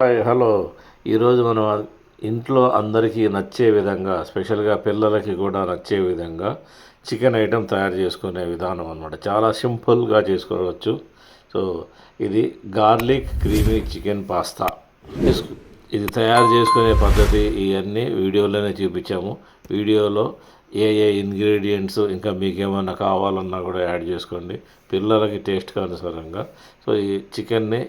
Hi hello. ఈరోజు మనం ఇంట్లో అందరికీ నచ్చే విధంగా, స్పెషల్గా పిల్లలకి కూడా నచ్చే విధంగా చికెన్ ఐటెం తయారు చేసుకునే విధానం అనమాట. చాలా సింపుల్గా చేసుకోవచ్చు. సో ఇది గార్లిక్ క్రీమీ చికెన్ పాస్తా. ఇది తయారు చేసుకునే పద్ధతి ఇవన్నీ వీడియోలోనే చూపించాము. వీడియోలో ఏ ఏ ఇంగ్రీడియంట్స్ ఇంకా మీకేమన్నా కావాలన్నా కూడా యాడ్ చేసుకోండి, పిల్లలకి టేస్ట్కి అనుసారంగా. సో ఈ చికెన్ని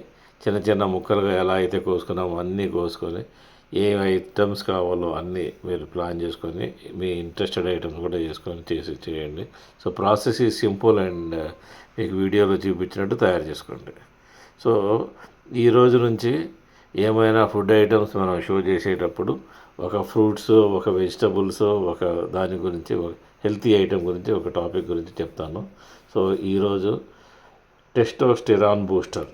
చిన్న చిన్న ముక్కలుగా ఎలా అయితే కోసుకున్నామో అన్నీ కోసుకొని, ఏ ఐటమ్స్ కావాలో అన్నీ మీరు ప్లాన్ చేసుకొని, మీ ఇంట్రెస్టెడ్ ఐటమ్స్ కూడా చేసుకొని చేయండి. సో ప్రాసెస్ ఈ సింపుల్ అండ్ మీకు వీడియోలో చూపించినట్టు తయారు చేసుకోండి. సో ఈ రోజు నుంచి ఏమైనా ఫుడ్ ఐటమ్స్ మనం షో చేసేటప్పుడు ఒక ఫ్రూట్స్, ఒక వెజిటబుల్స్, ఒక దాని గురించి, ఒక హెల్తీ ఐటెం గురించి, ఒక టాపిక్ గురించి చెప్తాను. సో ఈరోజు టెస్టోస్టెరాన్ బూస్టర్.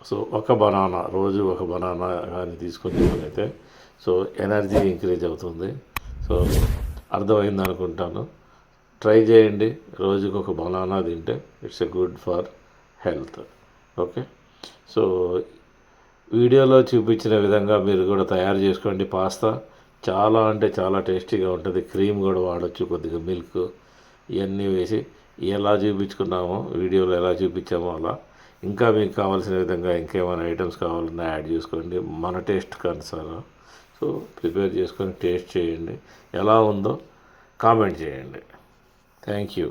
సో ఒక బనానా, రోజు ఒక బనానా కానీ తీసుకునేమైతే సో ఎనర్జీ ఇంక్రీజ్ అవుతుంది. సో అర్థమైంది అనుకుంటాను. ట్రై చేయండి. రోజుకి ఒక బనానా తింటే it's a good for health. Okay. So వీడియోలో చూపించిన విధంగా మీరు కూడా తయారు చేసుకోండి. పాస్తా చాలా అంటే చాలా టేస్టీగా ఉంటుంది. క్రీమ్ కూడా వాడచ్చు, కొద్దిగా మిల్క్ ఇవన్నీ వేసి ఎలా చూపించుకున్నామో, వీడియోలో ఎలా చూపించామో అలా. ఇంకా మీకు కావాల్సిన విధంగా ఇంకేమైనా ఐటమ్స్ కావాలన్నా యాడ్ చేసుకోండి, మన టేస్ట్కి అనుసారం. సో ప్రిపేర్ చేసుకొని టేస్ట్ చేయండి, ఎలా ఉందో కామెంట్ చేయండి. Thank you.